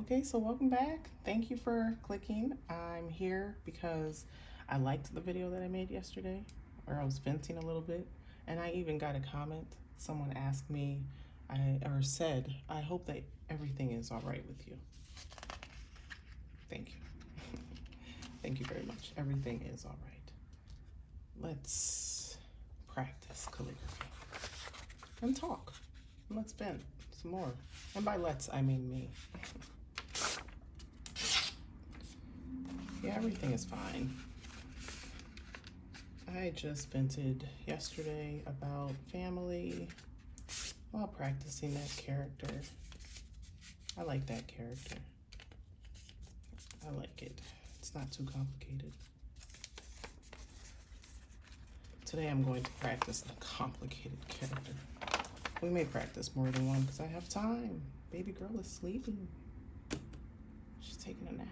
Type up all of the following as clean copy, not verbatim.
Okay, so welcome back. Thank you for clicking. I'm here because I liked the video that I made yesterday where I was venting a little bit, and I even got a comment. Someone asked me, or said, I hope that everything is all right with you. Thank you. Thank you very much. Everything is all right. Let's practice calligraphy and talk. Let's vent some more. And by let's, I mean me. Yeah, everything is fine. I just vented yesterday about family while practicing that character. I like that character. I like it. It's not too complicated. Today I'm going to practice a complicated character. We may practice more than one because I have time. Baby girl is sleeping. She's taking a nap.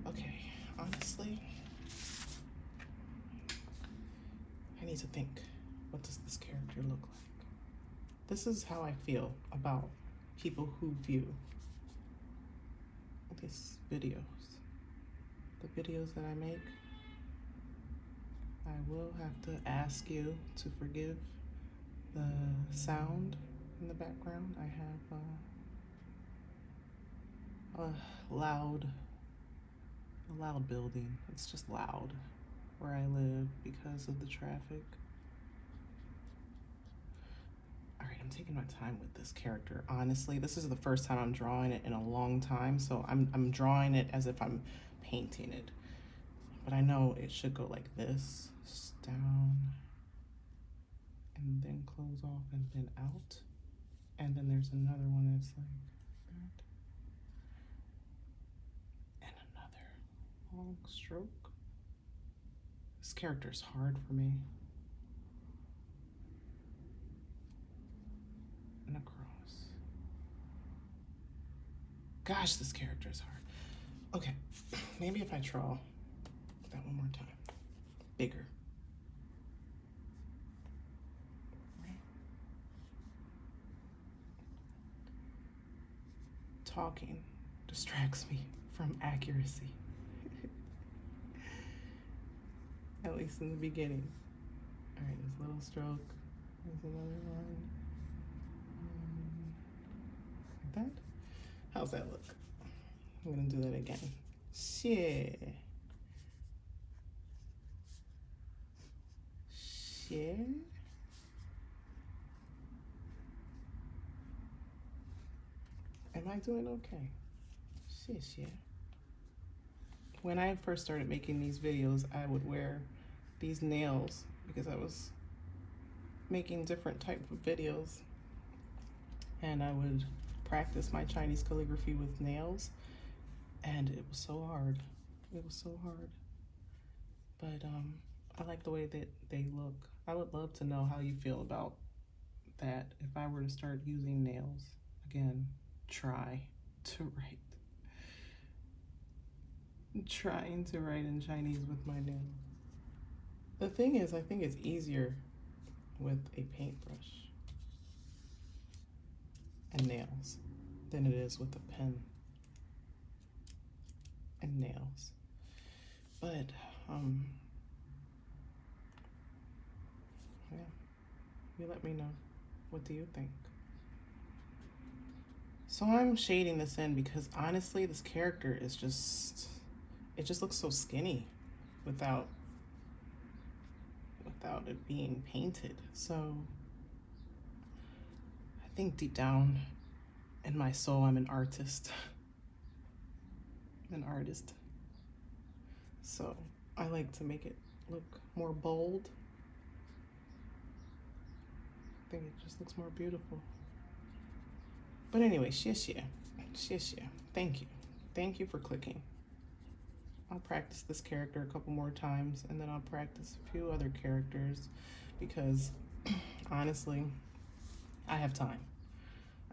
Okay, honestly, I need to think. What does this character look like? This is how I feel about people who view these videos. The videos that I make, I will have to ask you to forgive the sound in the background. I have a loud building. It's just loud where I live because of the traffic. All right, I'm taking my time with this character. Honestly, this is the first time I'm drawing it in a long time, so I'm drawing it as if I'm painting it. But I know it should go like this, just down, and then close off, and then out. And then there's another one that's like that. And another long stroke. This character is hard for me. And across. Gosh, this character is hard. Okay, maybe if I draw that one more time. Bigger. Right. Talking distracts me from accuracy. At least in the beginning. All right, this little stroke. There's another one. Like that. How's that look? I'm gonna do that again. Share. Share. Am I doing okay? Share. When I first started making these videos, I would wear these nails because I was making different types of videos, and I would practice my Chinese calligraphy with nails, and it was so hard. It was so hard. But I like the way that they look. I would love to know how you feel about that if I were to start using nails. Again, try to write. Trying to write in Chinese with my nails. The thing is, I think it's easier with a paintbrush and nails than it is with a pen and nails. But yeah, you let me know. What do you think? So I'm shading this in because honestly, this character is just, it just looks so skinny without it being painted. So I think deep down in my soul, I'm an artist. An artist. So I like to make it look more bold. I think it just looks more beautiful. But anyway, xie xie. Thank you. Thank you for clicking. I'll practice this character a couple more times, and then I'll practice a few other characters because honestly, I have time.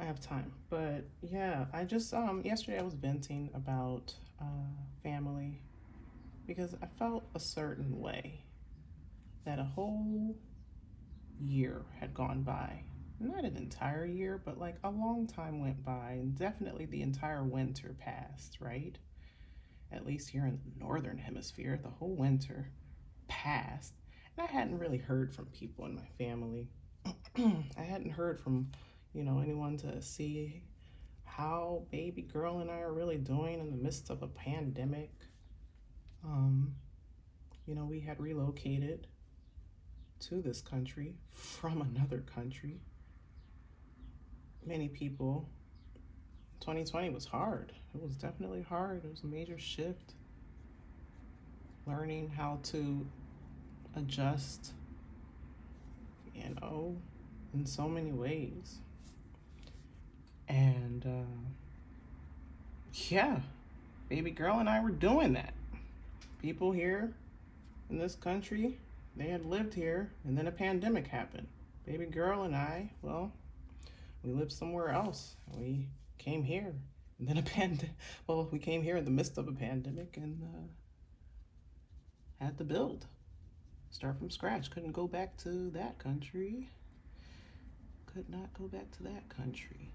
I have time. But yeah, I just yesterday I was venting about family because I felt a certain way that a whole year had gone by. not an entire year, but like a long time went by, and definitely the entire winter passed, right? At least here in the northern hemisphere, the whole winter passed. And I hadn't really heard from people in my family. I hadn't heard from, anyone to see how baby girl and I are really doing in the midst of a pandemic. Um, we had relocated to this country from another country. Many people, 2020 was hard. It was definitely hard. It was a major shift. Learning how to adjust, in so many ways. And yeah, baby girl and I were doing that. People here in this country, they had lived here, and then a pandemic happened. Baby girl and I, well, we lived somewhere else. We came here, and then we came here in the midst of a pandemic and had to build. Start from scratch. Couldn't go back to that country. Could not go back to that country.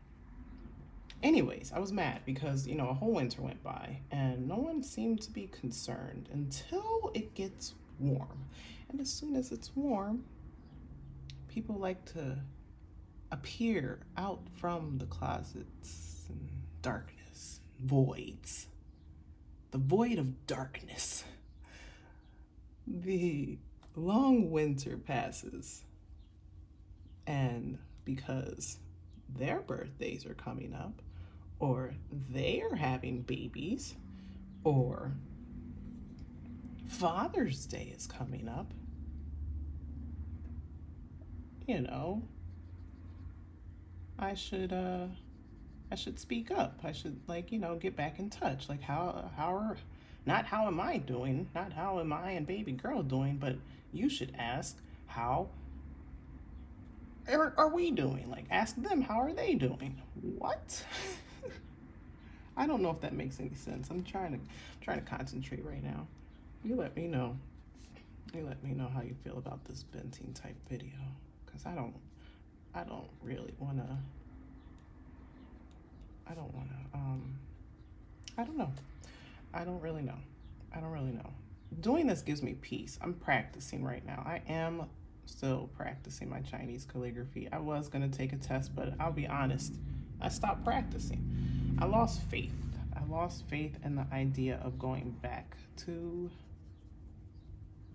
Anyways, I was mad because, a whole winter went by and no one seemed to be concerned until it gets warm. And as soon as it's warm, people like to appear out from the closets and darkness, voids. The void of darkness. The long winter passes, and because their birthdays are coming up, or they are having babies, or Father's Day is coming up, I should speak up. I should get back in touch. Like not how am I doing, not how am I and baby girl doing, but you should ask how are we doing? Like ask them how are they doing. What? I don't know if that makes any sense. I'm trying to concentrate right now. You let me know. How you feel about this venting type video, because I don't really want to. I don't know. I don't really know. Doing this gives me peace. I'm practicing right now. I am still practicing my Chinese calligraphy. I was going to take a test, but I'll be honest, I stopped practicing. I lost faith. I lost faith in the idea of going back to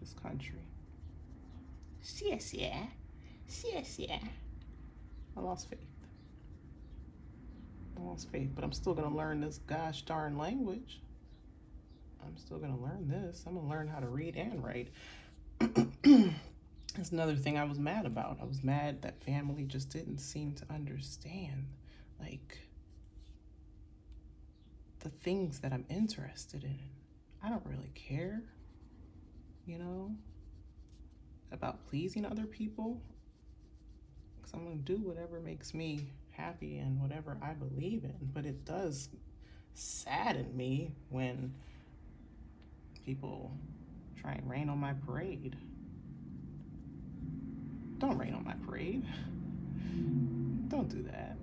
this country. I lost faith, but I'm still gonna learn this gosh darn language. I'm still gonna learn this. I'm gonna learn how to read and write. That's another thing I was mad about. I was mad that family just didn't seem to understand, like, the things that I'm interested in. I don't really care, about pleasing other people, because I'm gonna do whatever makes me happy and whatever I believe in. But it does sadden me when people try and rain on my parade. Don't rain on my parade. Don't do that.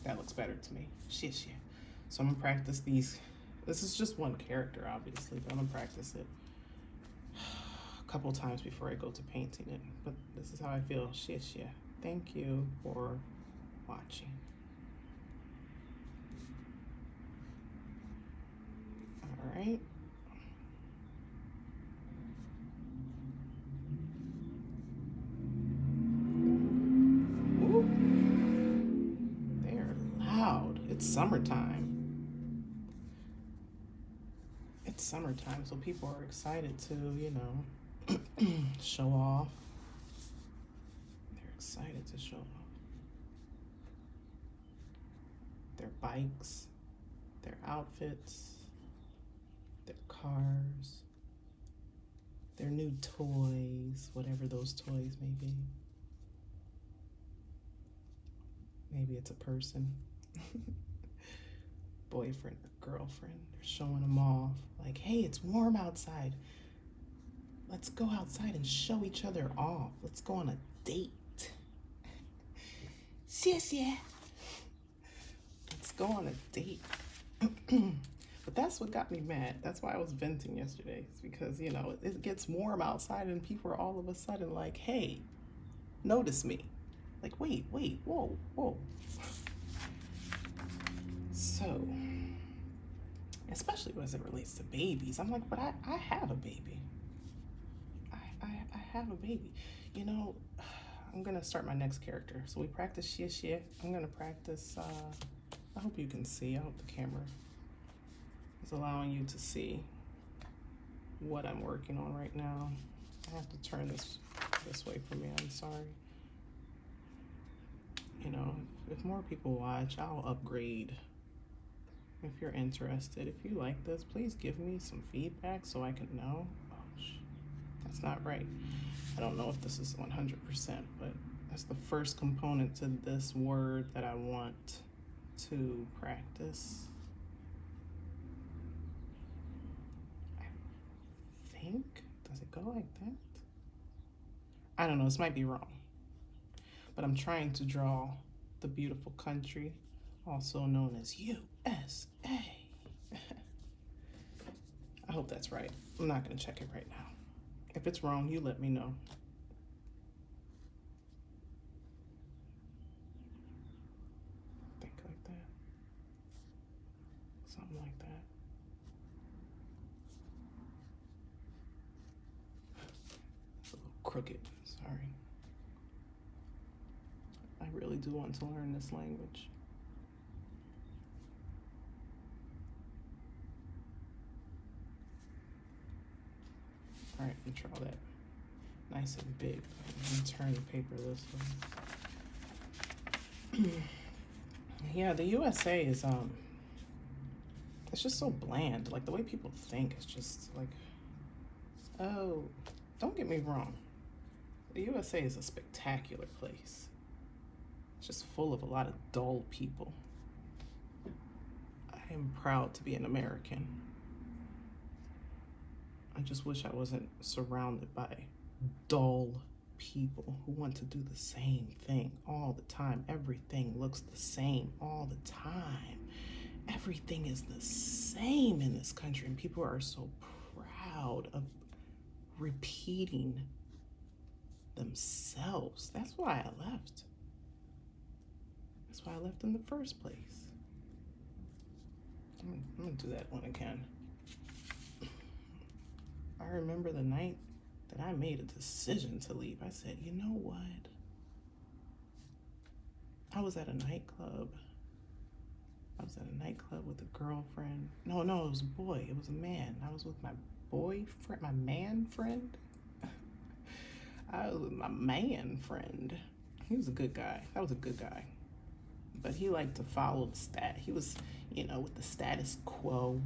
That looks better to me. Shit. So I'm gonna practice these. This is just one character, obviously, but I'm gonna practice it a couple times before I go to painting it. But this is how I feel. Shit. Thank you for watching. All right. Ooh. They're loud. It's summertime. It's summertime, so people are excited to, show off. They're excited to show off their bikes, their outfits, their cars, their new toys, whatever those toys may be. Maybe it's a person, boyfriend or girlfriend. They're showing them off. Like, hey, it's warm outside. Let's go outside and show each other off. Let's go on a date. 谢谢. Let's go on a date. But that's what got me mad. That's why I was venting yesterday. It's because, you know, it gets warm outside and people are all of a sudden like, hey, notice me. Like, wait, whoa, whoa. So, especially as it relates to babies, I'm like, but I have a baby. I have a baby. You know, I'm gonna start my next character. So we practice xie. I'm gonna practice, I hope you can see. I hope the camera is allowing you to see what I'm working on right now. I have to turn this way for me, I'm sorry. You know, if more people watch, I'll upgrade. If you're interested, if you like this, please give me some feedback so I can know. Oh, that's not right. I don't know if this is 100%, but that's the first component to this word that I want to practice. I think, does it go like that? I don't know, this might be wrong. But I'm trying to draw the beautiful country, also known as U.S.A. I hope that's right. I'm not gonna check it right now. If it's wrong, you let me know. Think like that. Something like that. It's a little crooked, sorry. I really do want to learn this language. All right, let me draw that nice and big. I'm gonna turn the paper this way. Yeah, the USA is it's just so bland. Like the way people think is just like, oh, don't get me wrong. The USA is a spectacular place. It's just full of a lot of dull people. I am proud to be an American. I just wish I wasn't surrounded by dull people who want to do the same thing all the time. Everything looks the same all the time. Everything is the same in this country, and people are so proud of repeating themselves. That's why I left. That's why I left in the first place. I'm gonna do that one again. I remember the night that I made a decision to leave. I said, you know what? I was at a nightclub. I was at a nightclub with a girlfriend. No, it was a boy. It was a man. I was with my boyfriend, my man friend. I was with my man friend. He was a good guy. That was a good guy. But he liked to follow the he was, you know, with the status quo.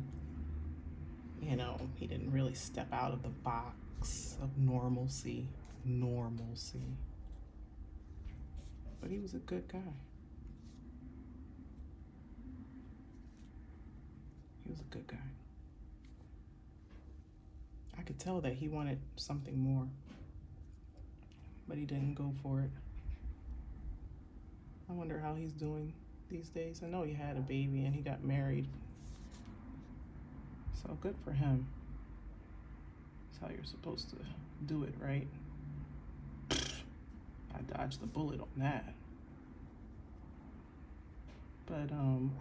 You know, he didn't really step out of the box of normalcy. But he was a good guy. He was a good guy. I could tell that he wanted something more, but he didn't go for it. I wonder how he's doing these days. I know he had a baby and he got married. So good for him. That's how you're supposed to do it, right? I dodged the bullet on that. But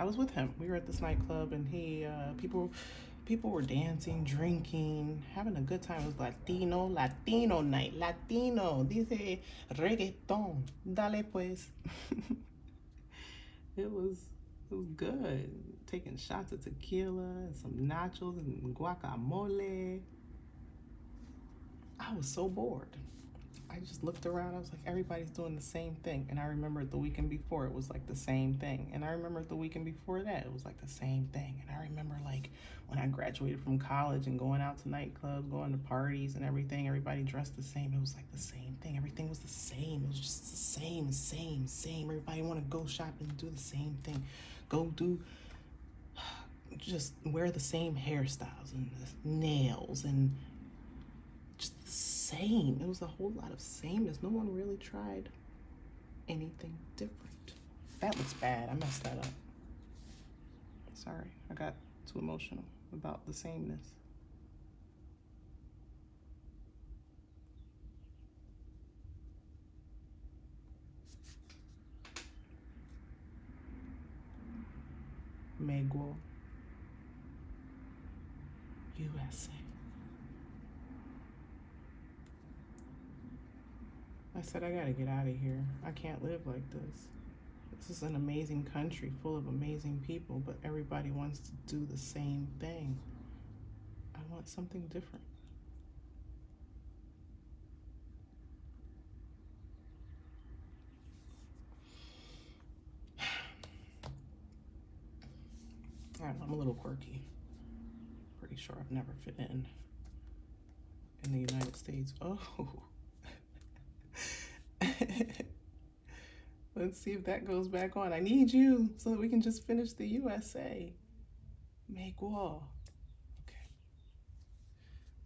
I was with him. We were at this nightclub, and he people were dancing, drinking, having a good time. It was Latino night. Latino, dice reggaeton. Dale pues. It was good. Taking shots of tequila and some nachos and guacamole. I was so bored. I just looked around. I was like, everybody's doing the same thing. And I remembered the weekend before, it was like the same thing. And I remembered the weekend before that, it was like the same thing. And I remember like when I graduated from college and going out to nightclubs, going to parties and everything, everybody dressed the same. It was like the same thing. Everything was the same. It was just the same. Everybody want to go shopping and do the same thing. Just wear the same hairstyles and nails and just the same. It was a whole lot of sameness. No one really tried anything different. That looks bad. I messed that up. Sorry, I got too emotional about the sameness. Megwo, U.S.A. I said, I gotta get out of here. I can't live like this. This is an amazing country full of amazing people, but everybody wants to do the same thing. I want something different. I don't know, I'm a little quirky. Pretty sure I've never fit in the United States. Oh. Let's see if that goes back on. I need you so that we can just finish the U.S.A. Make wall. Okay.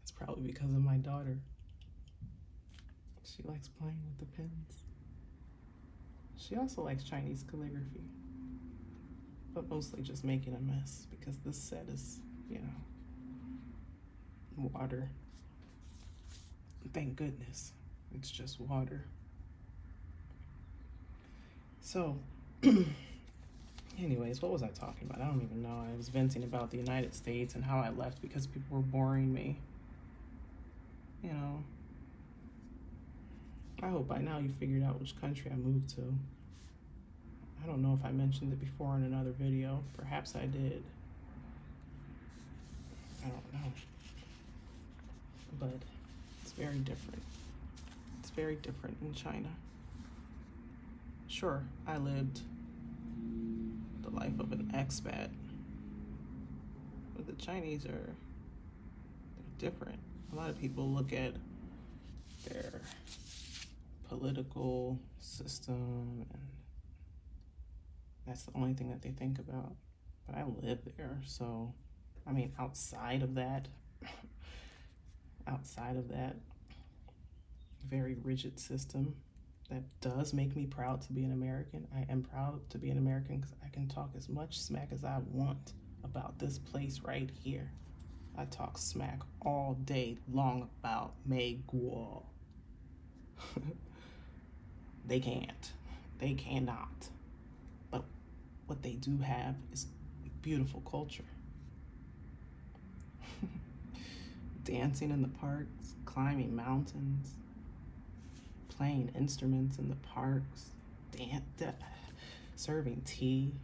It's probably because of my daughter. She likes playing with the pens. She also likes Chinese calligraphy, but mostly just making a mess because this set is, you know, water. Thank goodness. It's just water. So, anyways, what was I talking about? I don't even know. I was venting about the United States and how I left because people were boring me. You know, I hope by now you figured out which country I moved to. I don't know if I mentioned it before in another video. Perhaps I did. I don't know. But it's very different. It's very different in China. Sure, I lived the life of an expat, but the Chinese they're different. A lot of people look at their political system and that's the only thing that they think about. But I live there, so I mean, outside of that, very rigid system that does make me proud to be an American. I am proud to be an American because I can talk as much smack as I want about this place right here. I talk smack all day long about Megwo. They can't. They cannot. But what they do have is beautiful culture. Dancing in the parks, climbing mountains, playing instruments in the parks, serving tea.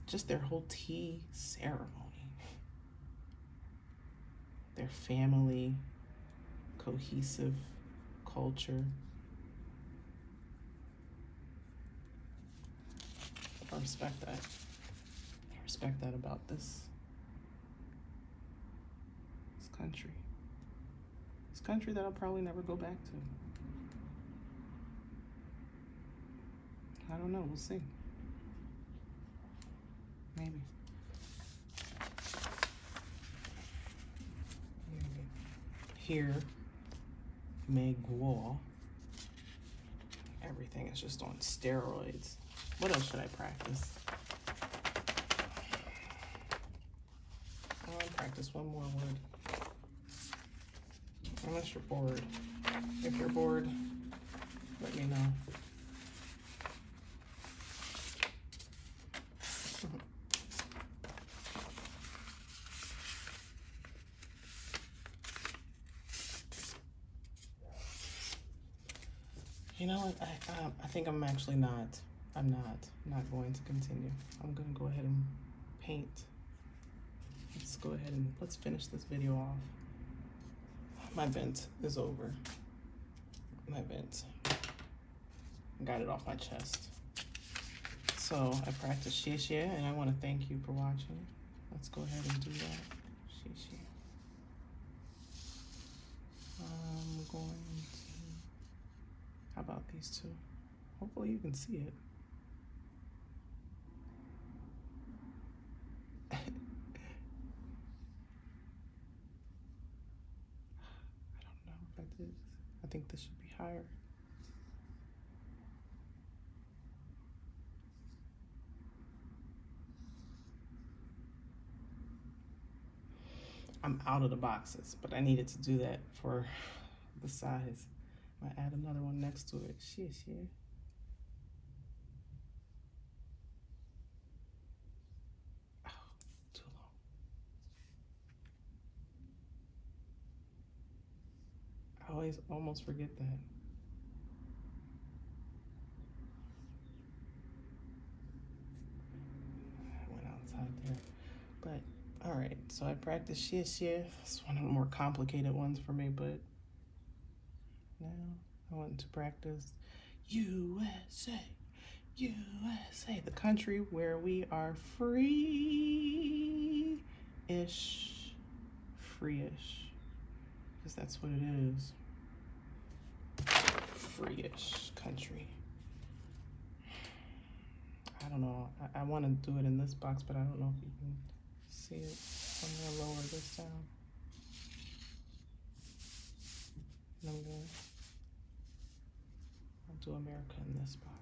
Just their whole tea ceremony. Their family, cohesive culture. I respect that. I respect that about this country. This country that I'll probably never go back to. I don't know, we'll see. Maybe. Here, Megwo. Everything is just on steroids. What else should I practice? I want to practice one more word. Unless you're bored. If you're bored, let me know. You know what? I think I'm actually not. I'm not going to continue. I'm gonna go ahead and paint. Let's go ahead and let's finish this video off. My vent is over. My vent. Got it off my chest. So I practiced xie and I want to thank you for watching. Let's go ahead and do that. Xie. I'm going to. How about these two? Hopefully you can see it. higher. I'm out of the boxes, but I needed to do that for the size. I add another one next to it. Sheesh, yeah. Oh, too long. I always almost forget that. I went outside there. But all right, so I practiced shish. It's one of the more complicated ones for me, but now I want to practice USA, USA, the country where we are free-ish, free-ish, because that's what it is. Free-ish country. I don't know. I want to do it in this box, but I don't know if you can see it. I'm gonna lower this down. And I'll do America in this box.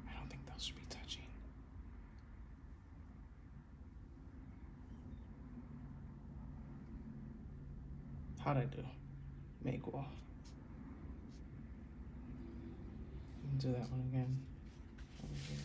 I don't think those should be touching. How'd I do? Make wall. Do that one again. Over here.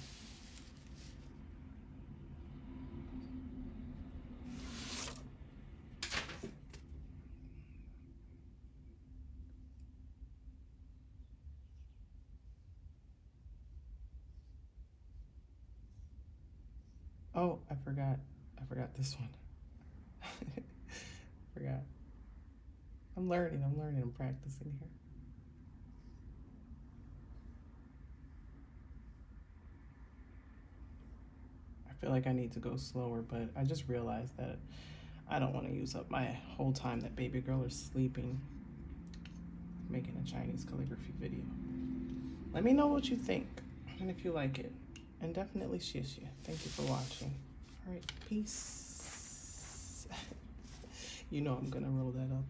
Oh, I forgot this one. Forgot. I'm learning, I'm practicing here. I feel like I need to go slower, but I just realized that I don't want to use up my whole time that baby girl is sleeping making a Chinese calligraphy video. Let me know what you think and if you like it. And definitely shish ya. Thank you for watching. All right, peace. You know I'm gonna roll that up.